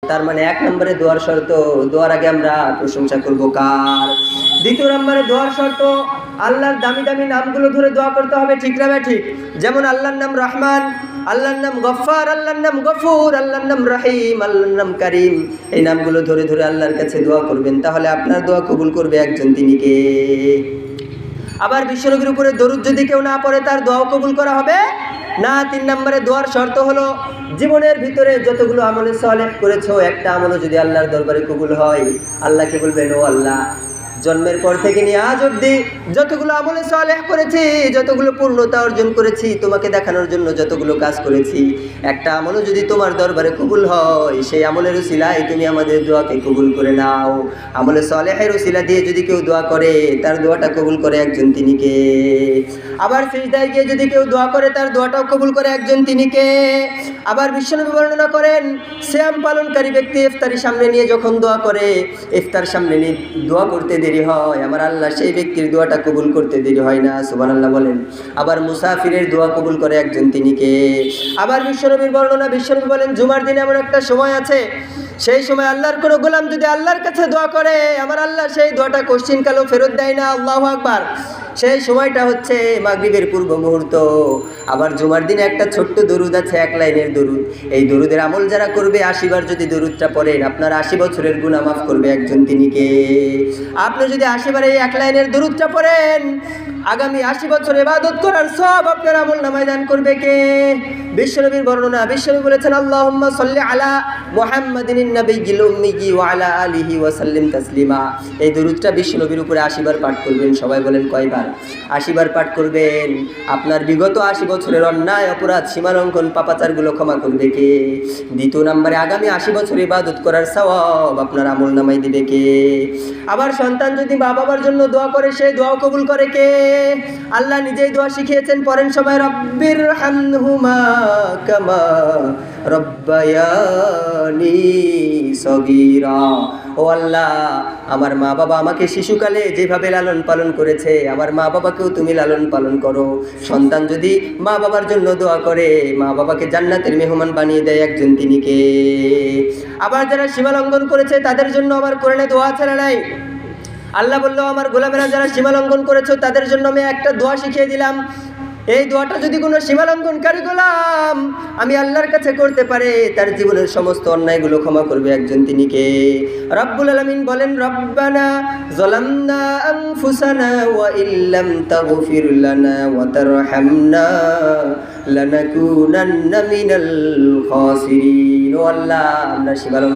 তার মানে 1 নম্বরে দোয়ার শর্ত, দোয়ার আগে আমরা প্রশংসা করব কার? 2 নম্বরে দোয়ার শর্ত, আল্লাহর দামি দামি নামগুলো ধরে দোয়া করতে হবে, ঠিক না ঠিক? যেমন আল্লাহর নাম রহমান, আল্লাহর নাম গফফার, আল্লাহর নাম গফুর, আল্লাহর নাম রহিম, আল্লাহর নাম করিম। এই নামগুলো ধরে ধরে আল্লাহর কাছে দোয়া করবেন, তাহলে আপনার দোয়া কবুল করবে একজন, তিনি কে? আবার বিশ্বনবীর উপরে দরুদ যদি কেউ না পড়ে তার দোয়াও কবুল করা হবে না। 3 নম্বরে দোয়ার শর্ত হলো, জীবনের ভিতরে যতগুলো আমলে সালেহ করেছো, একটা আমলও যদি আল্লাহর দরবারে কবুল হয়, আল্লাহকে বলবেন, ও আল্লাহ, জন্মের পর থেকে নিয়ে আজ অবধি যতগুলো আমলে সালেহ করেছি, যতগুলো পূর্ণতা অর্জন করেছি, তোমাকে দেখানোর জন্য যতগুলো কাজ করেছি, একটা আমলও যদি তোমার দরবারে কবুল হয়, সেই আমলের উসিলায় তুমি আমাদের দোয়াকে কবুল করে নাও। আমলে সালেহের উসিলা দিয়ে যদি কেউ দোয়া করে, তার দোয়াটা কবুল করে একজন, তিনি কে? আবার সিজদায় গিয়ে যদি কেউ দোয়া করে, তার দোয়াটাও কবুল করে একজন, তিনি কে? আবার বিশ্বনবী বর্ণনা করেন, সিয়াম পালনকারী ব্যক্তি ইফতারি সামনে নিয়ে যখন দোয়া করে, ইফতার সামনে নিয়ে দোয়া করতে দেরি হয়, আমার আল্লাহ সেই ব্যক্তির দোয়াটা কবুল করতে দেরি হয় না। সুবহানাল্লাহ বলেন। আবার মুসাফিরের দোয়া কবুল করে একজন, তিনি কে? আবার বিশ্বনবীর বর্ণনা, বিশ্বনবী বলেন, জুমার দিনে এমন একটা সময় আছে, সেই সময় আল্লাহর কোনো গোলাম যদি আল্লাহর কাছে দোয়া করে, আমার আল্লাহ সেই দোয়াটা কোশ্চিনকালেও ফেরত দেয় না। আল্লাহু আকবার। সেই সময়টা হচ্ছে মাগরিবের পূর্ব মুহূর্ত। আবার জুমার দিনে একটা ছোট্ট দরুদ আছে, 1 লাইনের দরুদ। এই দরুদের আমল যারা করবে, 80 বার যদি দরুদটা পড়েন, আপনার 80 বছরের গুনাহ মাফ করবে একজন, তিনি কে? আপনি যদি 80 বার এই 1 লাইনের দরুদটা পড়েন, আগামী 80 বছর ইবাদত করার সব আপনার আমল নামায় দান করবে কে? বিশ্বনবীর বর্ণনা, বিশ্বনবী বলেছেন, আল্লাহুম্মা সাল্লি আলা মুহাম্মাদিন নাবিয়্যিল উম্মি ওয়া আলা আলিহি ওয়া সাল্লিম তাসলিমা। এই দরুদটা বিশ্বনবীর উপরে 80 বার পাঠ করবেন। সবাই বলেন কয়বার? 80 বার পাঠ করবেন। আপনার বিগত 80 বছরের অন্যায়, অপরাধ, সীমালঙ্ঘন, পাপাচারগুলো ক্ষমা করবে কে? 2 নম্বরে, আগামী 80 বছর ইবাদত করার সওয়াব আপনার আমল নামায় দিবে কে? আবার সন্তান যদি মা বাবার জন্য দোয়া করে, সেই দোয়াও কবুল করে কে? আল্লাহ নিজেই দোয়া শিখিয়েছেন, পড়েন সবাই, রব্বির হামহুমা কামা রব্বায়ানি সগীরা। ও আল্লাহ, আমার মা বাবা আমাকে শিশুকালে যেভাবে লালন পালন করেছে, আমার মা বাবাকেও তুমি লালন পালন করো। সন্তান যদি মা বাবার জন্য দোয়া করে, মা বাবাকে জান্নাতের মেহমান বানিয়ে দেয় একজন, তিনি কে? আবার যারা সীমালঙ্ঘন করেছে, তাদের জন্য আমার কোরআনে দোয়া আছে না নাই? আল্লাহ বললো, আমার গোলামেরা যারা সীমালঙ্ঘন করেছো, তাদের জন্য আমি একটা দোয়া শিখিয়ে দিলাম। এই দোয়াটা যদি কোনো সীমালঙ্ঘনকারী গোলাম আমি আল্লাহর কাছে করতে পারে, তার জীবনের সমস্ত অন্যায়গুলো ক্ষমা করবে একজন, তিনি কে? রব্বুল আলামিন বলেন, রব্বানা যালামনা আনফুসানা ওয়া ইল্লাম তাগফির লানা ওয়া তারহামনা লানাকুনান্না মিনাল খাসিরিন। ও আল্লাহ, আমরা